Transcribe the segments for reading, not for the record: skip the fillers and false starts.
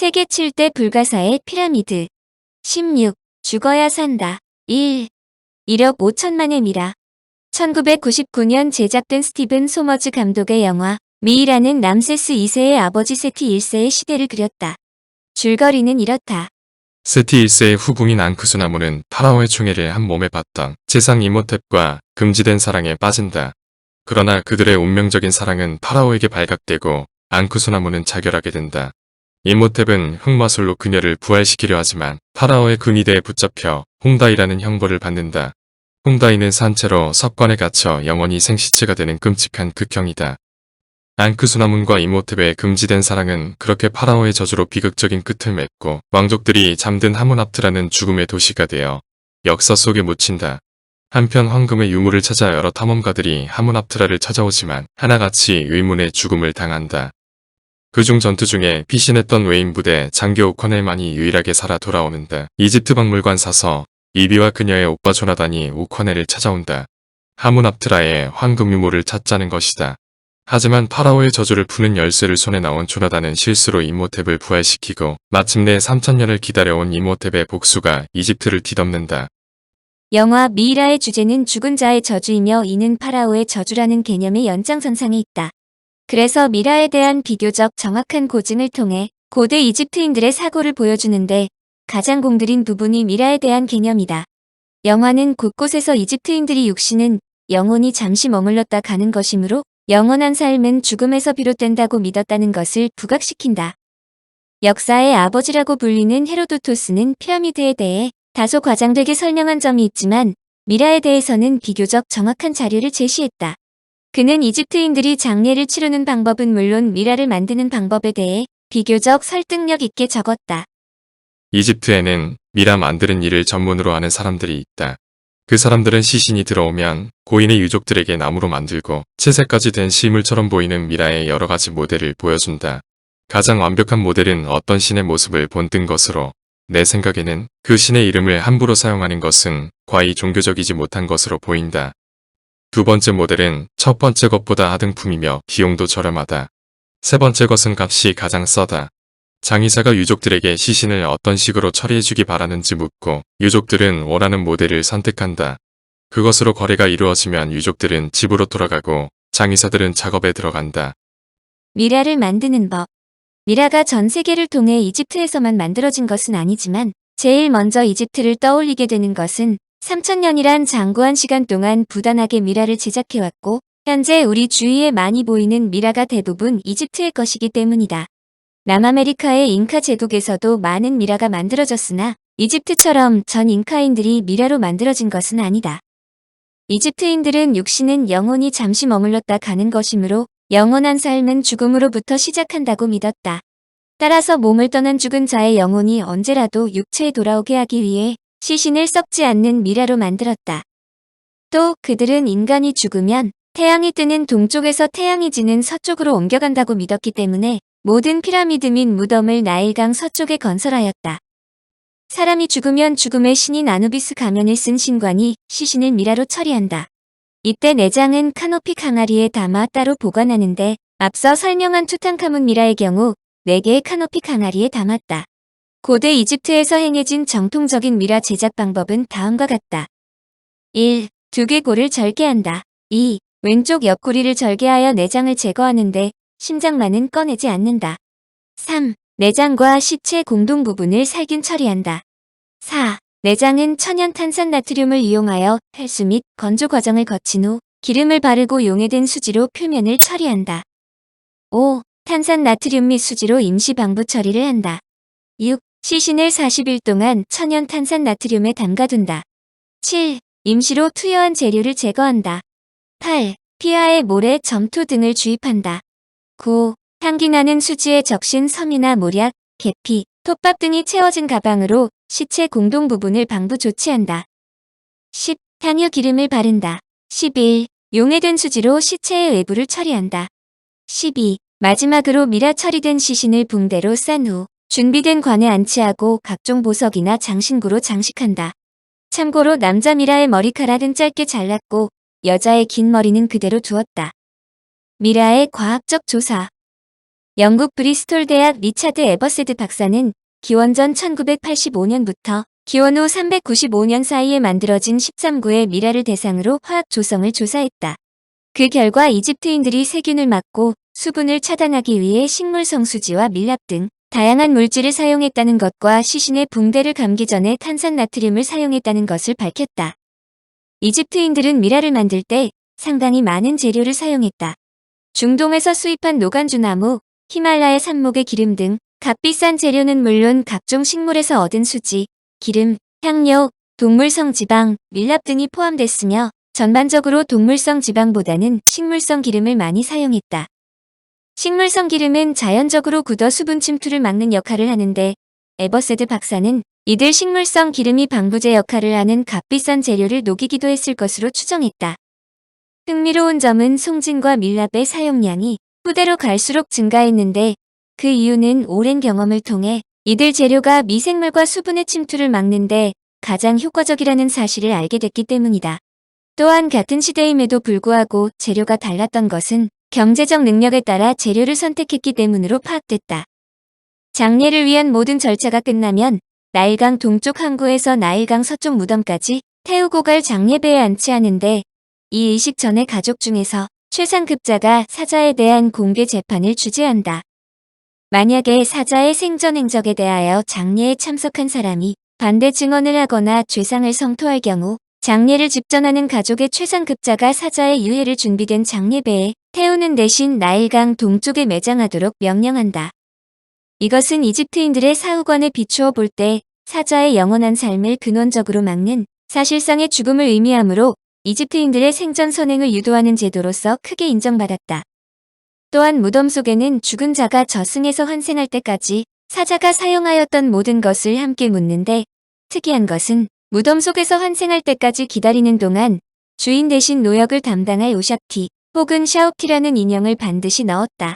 세계 7대 불가사의 피라미드. 16. 죽어야 산다. 1. 1억 5천만의 미라. 1999년 제작된 스티븐 소머즈 감독의 영화 미이라는 람세스 2세의 아버지 세티 1세의 시대를 그렸다. 줄거리는 이렇다. 세티 1세의 후궁인 앙크수나무는 파라오의 총애를 한 몸에 받던 재상 이모탭과 금지된 사랑에 빠진다. 그러나 그들의 운명적인 사랑은 파라오에게 발각되고 앙크수나무는 자결하게 된다. 이모탭은 흑마술로 그녀를 부활시키려 하지만 파라오의 근위대에 붙잡혀 홍다이라는 형벌을 받는다. 홍다이는 산채로 석관에 갇혀 영원히 생시체가 되는 끔찍한 극형이다. 앙크수나문과 이모탭의 금지된 사랑은 그렇게 파라오의 저주로 비극적인 끝을 맺고 왕족들이 잠든 하문압트라는 죽음의 도시가 되어 역사 속에 묻힌다. 한편 황금의 유물을 찾아 여러 탐험가들이 하문압트라를 찾아오지만 하나같이 의문의 죽음을 당한다. 그중 전투 중에 피신했던 웨인 부대 장교 오커넬만이 유일하게 살아 돌아오는데 이집트 박물관 사서 이비와 그녀의 오빠 조나단이 오커넬을 찾아온다. 하문압트라의 황금 유물을 찾자는 것이다. 하지만 파라오의 저주를 푸는 열쇠를 손에 넣은 조나단은 실수로 이모탭을 부활시키고 마침내 3000년을 기다려온 이모탭의 복수가 이집트를 뒤덮는다. 영화 미이라의 주제는 죽은 자의 저주이며 이는 파라오의 저주라는 개념의 연장선상에 있다. 그래서 미라에 대한 비교적 정확한 고증을 통해 고대 이집트인들의 사고를 보여주는데 가장 공들인 부분이 미라에 대한 개념이다. 영화는 곳곳에서 이집트인들이 육신은 영혼이 잠시 머물렀다 가는 것이므로 영원한 삶은 죽음에서 비롯된다고 믿었다는 것을 부각시킨다. 역사의 아버지라고 불리는 헤로도토스는 피라미드에 대해 다소 과장되게 설명한 점이 있지만 미라에 대해서는 비교적 정확한 자료를 제시했다. 그는 이집트인들이 장례를 치르는 방법은 물론 미라를 만드는 방법에 대해 비교적 설득력 있게 적었다. 이집트에는 미라 만드는 일을 전문으로 하는 사람들이 있다. 그 사람들은 시신이 들어오면 고인의 유족들에게 나무로 만들고 채색까지 된 실물처럼 보이는 미라의 여러 가지 모델을 보여준다. 가장 완벽한 모델은 어떤 신의 모습을 본뜬 것으로 내 생각에는 그 신의 이름을 함부로 사용하는 것은 과히 종교적이지 못한 것으로 보인다. 두 번째 모델은 첫 번째 것보다 하등품이며 비용도 저렴하다. 세 번째 것은 값이 가장 싸다. 장의사가 유족들에게 시신을 어떤 식으로 처리해주기 바라는지 묻고 유족들은 원하는 모델을 선택한다. 그것으로 거래가 이루어지면 유족들은 집으로 돌아가고 장의사들은 작업에 들어간다. 미라를 만드는 법. 미라가 전 세계를 통해 이집트에서만 만들어진 것은 아니지만 제일 먼저 이집트를 떠올리게 되는 것은 3000년이란 장구한 시간 동안 부단하게 미라를 제작해왔고 현재 우리 주위에 많이 보이는 미라가 대부분 이집트의 것이기 때문이다. 남아메리카의 잉카 제국에서도 많은 미라가 만들어졌으나 이집트처럼 전 잉카인들이 미라로 만들어진 것은 아니다. 이집트인들은 육신은 영혼이 잠시 머물렀다 가는 것이므로 영원한 삶은 죽음으로부터 시작한다고 믿었다. 따라서 몸을 떠난 죽은 자의 영혼이 언제라도 육체에 돌아오게 하기 위해 시신을 썩지 않는 미라로 만들었다. 또 그들은 인간이 죽으면 태양이 뜨는 동쪽에서 태양이 지는 서쪽으로 옮겨간다고 믿었기 때문에 모든 피라미드 및 무덤을 나일강 서쪽에 건설하였다. 사람이 죽으면 죽음의 신인 아누비스 가면을 쓴 신관이 시신을 미라로 처리한다. 이때 내장은 카노피 항아리에 담아 따로 보관하는데 앞서 설명한 투탕카문 미라의 경우 4개의 카노피 항아리에 담았다. 고대 이집트에서 행해진 정통적인 미라 제작 방법은 다음과 같다. 1. 두개골을 절개한다. 2. 왼쪽 옆구리를 절개하여 내장을 제거하는데 심장만은 꺼내지 않는다. 3. 내장과 시체 공동 부분을 살균 처리한다. 4. 내장은 천연 탄산 나트륨을 이용하여 탈수 및 건조 과정을 거친 후 기름을 바르고 용해된 수지로 표면을 처리한다. 5. 탄산 나트륨 및 수지로 임시 방부 처리를 한다. 6. 시신을 40일 동안 천연 탄산 나트륨에 담가둔다. 7. 임시로 투여한 재료를 제거한다. 8. 피하에 모래, 점토 등을 주입한다. 9. 향기나는 수지에 적신 섬이나 모략, 계피, 톱밥 등이 채워진 가방으로 시체 공동 부분을 방부 조치한다. 10. 향유 기름을 바른다. 11. 용해된 수지로 시체의 외부를 처리한다. 12. 마지막으로 미라 처리된 시신을 붕대로 싼 후 준비된 관에 안치하고 각종 보석이나 장신구로 장식한다. 참고로 남자 미라의 머리카락은 짧게 잘랐고 여자의 긴 머리는 그대로 두었다. 미라의 과학적 조사. 영국 브리스톨 대학 리차드 에버세드 박사는 기원전 1985년부터 기원 후 395년 사이에 만들어진 13구의 미라를 대상으로 화학 조성을 조사했다. 그 결과 이집트인들이 세균을 막고 수분을 차단하기 위해 식물 성수지와 밀랍 등 다양한 물질을 사용했다는 것과 시신의 붕대를 감기 전에 탄산나트륨을 사용했다는 것을 밝혔다. 이집트인들은 미라를 만들 때 상당히 많은 재료를 사용했다. 중동에서 수입한 노간주 나무, 히말라야 산목의 기름 등 값비싼 재료는 물론 각종 식물에서 얻은 수지, 기름, 향료, 동물성 지방, 밀랍 등이 포함됐으며 전반적으로 동물성 지방보다는 식물성 기름을 많이 사용했다. 식물성 기름은 자연적으로 굳어 수분 침투를 막는 역할을 하는데 에버세드 박사는 이들 식물성 기름이 방부제 역할을 하는 값비싼 재료를 녹이기도 했을 것으로 추정했다. 흥미로운 점은 송진과 밀랍의 사용량이 후대로 갈수록 증가했는데 그 이유는 오랜 경험을 통해 이들 재료가 미생물과 수분의 침투를 막는데 가장 효과적이라는 사실을 알게 됐기 때문이다. 또한 같은 시대임에도 불구하고 재료가 달랐던 것은 경제적 능력에 따라 재료를 선택했기 때문으로 파악됐다. 장례를 위한 모든 절차가 끝나면 나일강 동쪽 항구에서 나일강 서쪽 무덤까지 태우고 갈 장례배에 안치하는데 이 의식 전에 가족 중에서 최상급자가 사자에 대한 공개 재판을 주재한다. 만약에 사자의 생전 행적에 대하여 장례에 참석한 사람이 반대 증언을 하거나 죄상을 성토할 경우 장례를 집전하는 가족의 최상급자가 사자의 유해를 준비된 장례배에 태우는 대신 나일강 동쪽에 매장하도록 명령한다. 이것은 이집트인들의 사후관에 비추어 볼 때 사자의 영원한 삶을 근원적으로 막는 사실상의 죽음을 의미하므로 이집트인들의 생전 선행을 유도하는 제도로서 크게 인정받았다. 또한 무덤 속에는 죽은 자가 저승에서 환생할 때까지 사자가 사용하였던 모든 것을 함께 묻는데 특이한 것은 무덤 속에서 환생할 때까지 기다리는 동안 주인 대신 노역을 담당할 오샵티 혹은 샤옵티라는 인형을 반드시 넣었다.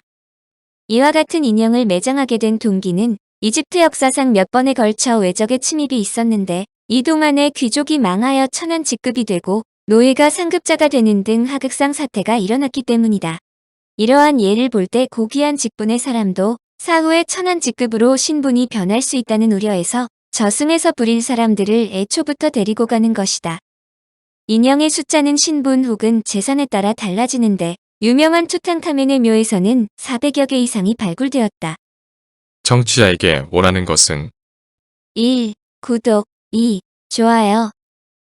이와 같은 인형을 매장하게 된 동기는 이집트 역사상 몇 번에 걸쳐 외적의 침입이 있었는데 이 동안에 귀족이 망하여 천한 직급이 되고 노예가 상급자가 되는 등 하극상 사태가 일어났기 때문이다. 이러한 예를 볼 때 고귀한 직분의 사람도 사후에 천한 직급으로 신분이 변할 수 있다는 우려에서 저승에서 부릴 사람들을 애초부터 데리고 가는 것이다. 인형의 숫자는 신분 혹은 재산에 따라 달라지는데 유명한 투탕카멘의 묘에서는 400여 개 이상이 발굴되었다. 청취자에게 원하는 것은 1. 구독 2. 좋아요